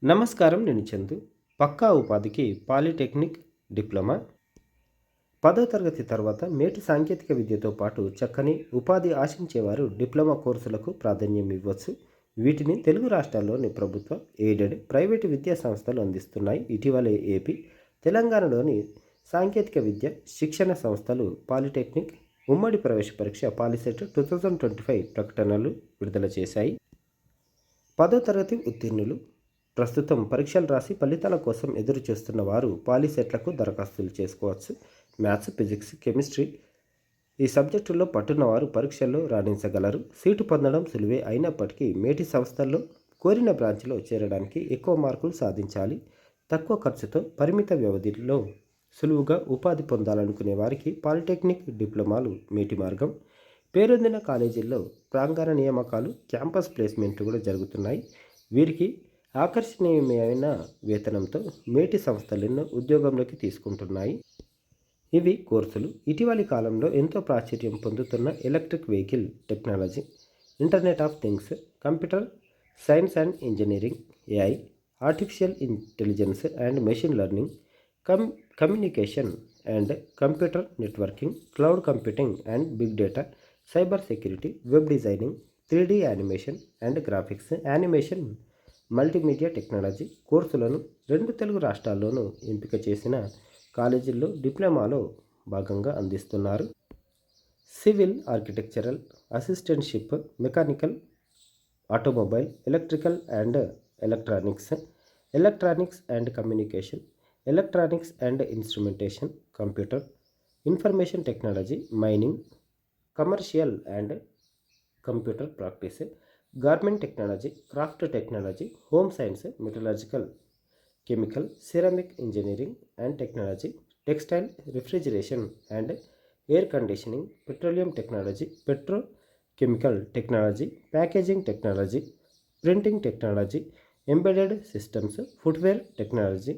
నమస్కారం. నేను చందు. పక్కా ఉపాధికి పాలిటెక్నిక్ డిప్లొమా 10వ తరగతి తర్వాత మేటి సాంకేతిక విద్యతో పాటు చక్కని ఉపాధి ఆశించేవారు డిప్లొమా కోర్సులకు ప్రాధాన్యం ఇవ్వచ్చు. వీటిని తెలుగు రాష్ట్రాల్లోని ప్రభుత్వ, ఎయిడెడ్, ప్రైవేటు విద్యా సంస్థలు అందిస్తున్నాయి. ఇటీవలే ఏపీ, తెలంగాణలోని సాంకేతిక విద్య శిక్షణ సంస్థలు పాలిటెక్నిక్ ఉమ్మడి ప్రవేశ పరీక్ష పాలిసెట్ 2025 ప్రకటనలు విడుదల చేశాయి. 10వ తరగతి ఉత్తీర్ణులు ప్రస్తుతం పరీక్షలు రాసి ఫలితాల కోసం ఎదురు చూస్తున్న వారు పాలిసెట్లకు దరఖాస్తులు చేసుకోవచ్చు. మ్యాథ్స్, ఫిజిక్స్, కెమిస్ట్రీ ఈ సబ్జెక్టుల్లో పట్టున్నవారు పరీక్షల్లో రాణించగలరు. సీటు పొందడం సులువే అయినప్పటికీ మేటి సంస్థల్లో కోరిన బ్రాంచ్లో చేరడానికి ఎక్కువ మార్కులు సాధించాలి. తక్కువ ఖర్చుతో పరిమిత వ్యవధిలో సులువుగా ఉపాధి పొందాలనుకునే వారికి పాలిటెక్నిక్ డిప్లొమాలు మేటి మార్గం. పేరొందిన కాలేజీల్లో ప్రాంగణ నియామకాలు, క్యాంపస్ ప్లేస్మెంట్లు కూడా జరుగుతున్నాయి. వీరికి ఆకర్షణీయమైన వేతనంతో మేటి సంస్థలను ఉద్యోగంలోకి తీసుకుంటున్నాయి. ఇవి కోర్సులు: ఇటీవలి కాలంలో ఎంతో ప్రాచుర్యం పొందుతున్న electric vehicle technology, internet of things, computer science and engineering, AI, artificial intelligence and machine learning, communication and computer networking, cloud computing and big data, cyber security, web designing, 3D animation and graphics, animation, multimedia technology కోర్సులను 2 తెలుగు రాష్ట్రాల్లోనూ ఎంపిక చేసిన కాలేజీల్లో డిప్లొమాలో భాగంగా అందిస్తున్నారు. Civil, architectural, assistantship, mechanical, automobile, electrical and electronics, electronics and communication, electronics and instrumentation, computer, information technology, mining, commercial and computer practice, garment technology, craft technology, home science, metallurgical, chemical, ceramic engineering and technology, textile, refrigeration and air conditioning, petroleum technology, petrochemical technology, packaging technology, printing technology, embedded systems, footwear technology,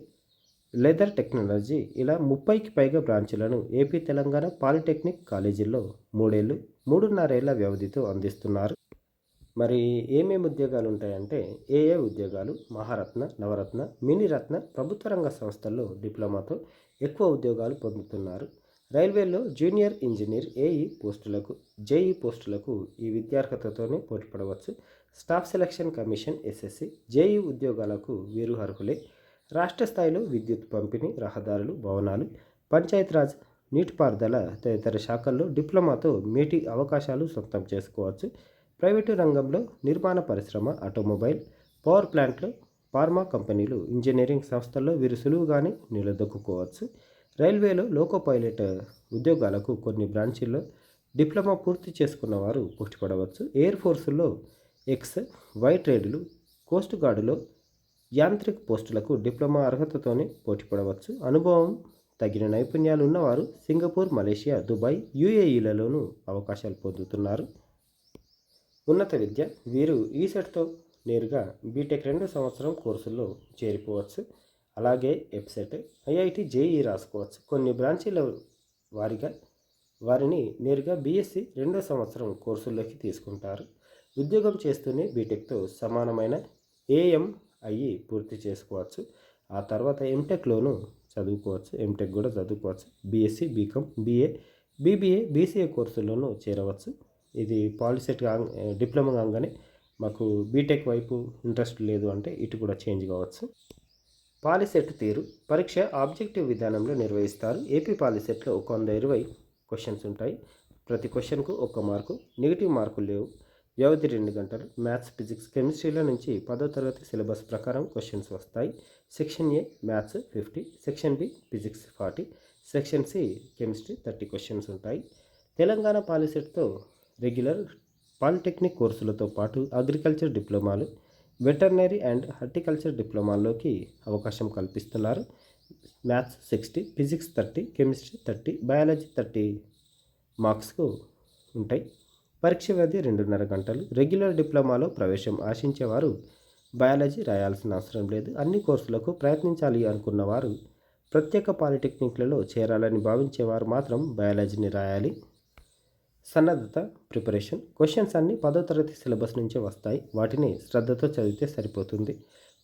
leather technology ఇలా 30కి పైగా బ్రాంచులను AP, Telangana polytechnic కాలేజీల్లో 3.5 ఏళ్ల వ్యవధితో అందిస్తున్నారు. మరి ఏమేమి ఉద్యోగాలు ఉంటాయంటే, ఏ ఉద్యోగాలు: మహారత్న, నవరత్న, మినీరత్న ప్రభుత్వ రంగ సంస్థల్లో డిప్లొమాతో ఎక్కువ ఉద్యోగాలు పొందుతున్నారు. రైల్వేలో జూనియర్ ఇంజనీర్, ఏఈ పోస్టులకు, జేఈ పోస్టులకు ఈ విద్యార్హతతోనే పోటీపడవచ్చు. Staff selection commission, SSC, JE ఉద్యోగాలకు వీరు అర్హులే. రాష్ట్ర స్థాయిలో విద్యుత్ పంపిణీ, రహదారులు, భవనాలు, పంచాయతీరాజ్, నీటిపారుదల తదితర శాఖల్లో డిప్లొమాతో మేటి అవకాశాలు సొంతం చేసుకోవచ్చు. ప్రైవేటు రంగంలో నిర్మాణ పరిశ్రమ, ఆటోమొబైల్, పవర్ ప్లాంట్లు, ఫార్మా కంపెనీలు, ఇంజనీరింగ్ సంస్థల్లో వీరు సులువుగానే నిలదొక్కుకోవచ్చు. రైల్వేలో లోకో పైలట్ ఉద్యోగాలకు కొన్ని బ్రాంచీల్లో డిప్లొమా పూర్తి చేసుకున్న వారు పోటీపడవచ్చు. ఎయిర్ ఫోర్సులో ఎక్స్, వై ట్రేడ్లు, కోస్ట్ గార్డులో యాంత్రిక పోస్టులకు డిప్లొమా అర్హతతోనే పోటీపడవచ్చు. అనుభవం, తగిన నైపుణ్యాలు ఉన్నవారు సింగపూర్, మలేషియా, దుబాయ్, యూఏఈలలోనూ అవకాశాలు పొందుతున్నారు. ఉన్నత విద్య: వీరు ఈసెట్తో నేరుగా బీటెక్ 2వ సంవత్సరం కోర్సుల్లో చేరిపోవచ్చు. అలాగే ఎఫ్సెట్, ఐఐటి, జేఈ రాసుకోవచ్చు. కొన్ని బ్రాంచీల వారిగా వారిని నేరుగా బీఎస్సీ 2వ సంవత్సరం కోర్సుల్లోకి తీసుకుంటారు. ఉద్యోగం చేస్తూనే బీటెక్తో సమానమైన ఏఎంఐఈ పూర్తి చేసుకోవచ్చు. ఆ తర్వాత ఎంటెక్లోనూ చదువుకోవచ్చు. ఎంటెక్ కూడా చదువుకోవచ్చు. BSc, BCom, BA, BBA, BCA కోర్సుల్లోనూ చేరవచ్చు. ఇది పాలిసెట్ డిప్లొమా కాగానే మాకు బీటెక్ వైపు ఇంట్రెస్ట్ లేదు అంటే ఇటు కూడా చేంజ్ కావచ్చు. పాలిసెట్ తీరు: పరీక్ష ఆబ్జెక్టివ్ విధానంలో నిర్వహిస్తారు. ఏపీ పాలిసెట్లో 120 క్వశ్చన్స్ ఉంటాయి. ప్రతి క్వశ్చన్కు 1 మార్కు, నెగిటివ్ మార్కులు లేవు. వ్యవధి 2 గంటలు. మ్యాథ్స్, ఫిజిక్స్, కెమిస్ట్రీల నుంచి 10వ తరగతి సిలబస్ ప్రకారం క్వశ్చన్స్ వస్తాయి. Section A maths 50, section B physics 40, section C chemistry 30 questions ఉంటాయి. తెలంగాణ పాలిసెట్తో రెగ్యులర్ పాలిటెక్నిక్ కోర్సులతో పాటు అగ్రికల్చర్ డిప్లొమాలు, వెటర్నరీ అండ్ హార్టికల్చర్ డిప్లొమాల్లోకి అవకాశం కల్పిస్తున్నారు. మ్యాథ్స్ 60, ఫిజిక్స్ 30, కెమిస్ట్రీ 30, బయాలజీ 30 మార్క్స్కు ఉంటాయి. పరీక్ష వ్యవధి 2.5 గంటలు. రెగ్యులర్ డిప్లొమాలో ప్రవేశం ఆశించేవారు బయాలజీ రాయాల్సిన అవసరం లేదు. అన్ని కోర్సులకు ప్రయత్నించాలి అనుకున్నవారు, ప్రత్యేక పాలిటెక్నిక్లలో చేరాలని భావించేవారు మాత్రం బయాలజీని రాయాలి. సన్నద్ధత ప్రిపరేషన్ క్వశ్చన్స్ అన్నీ 10వ తరగతి సిలబస్ నుంచే వస్తాయి. వాటిని శ్రద్ధతో చదివితే సరిపోతుంది.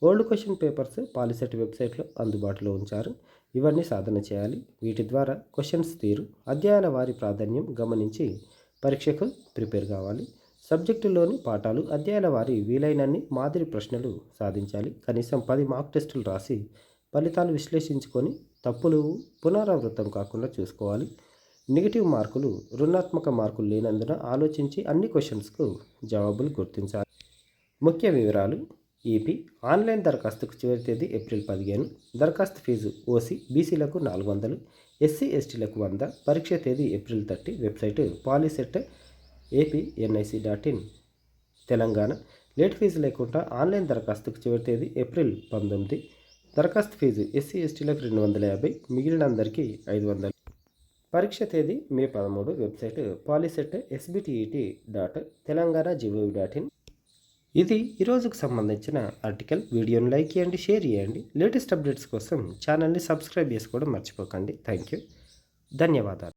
ఓల్డ్ క్వశ్చన్ పేపర్స్ పాలిసెట్ వెబ్సైట్లో అందుబాటులో ఉంచారు. ఇవన్నీ సాధన చేయాలి. వీటి ద్వారా క్వశ్చన్స్ తీరు, అధ్యాయాల వారి ప్రాధాన్యం గమనించి పరీక్షకు ప్రిపేర్ కావాలి. సబ్జెక్టులోని పాఠాలు, అధ్యాయాల వారి వీలైనన్ని మాదిరి ప్రశ్నలు సాధించాలి. కనీసం 10 మాక్ టెస్టులు రాసి ఫలితాలు విశ్లేషించుకొని తప్పులు పునరావృతం కాకుండా చూసుకోవాలి. నెగిటివ్ మార్కులు, రుణాత్మక మార్కులు లేనందున ఆలోచించి అన్ని క్వశ్చన్స్కు జవాబులు గుర్తించాలి. ముఖ్య వివరాలు. ఈపీ ఆన్లైన్ దరఖాస్తుకు చివరి తేదీ ఏప్రిల్ 15. దరఖాస్తు ఫీజు ఓసీ, బీసీలకు 400, ఎస్సీ ఎస్టీలకు 100. పరీక్ష తేదీ April 30. Website POLYCET apnic.in Telangana. Late fee లేకుండా ఆన్లైన్ దరఖాస్తుకు చివరి తేదీ ఏప్రిల్ 19. దరఖాస్తు ఫీజు ఎస్సీ ఎస్టీలకు 250, మిగిలిన అందరికీ 500. పరీక్ష తేదీ మే 13. Website POLYCET sbtet.telangan.gov.in. ఇది ఈరోజుకు సంబంధించిన ఆర్టికల్. వీడియోని లైక్ చేయండి, షేర్ చేయండి. లేటెస్ట్ అప్డేట్స్ కోసం ఛానల్ని సబ్స్క్రైబ్ చేసుకోవడం మర్చిపోకండి. Thank you. ధన్యవాదాలు.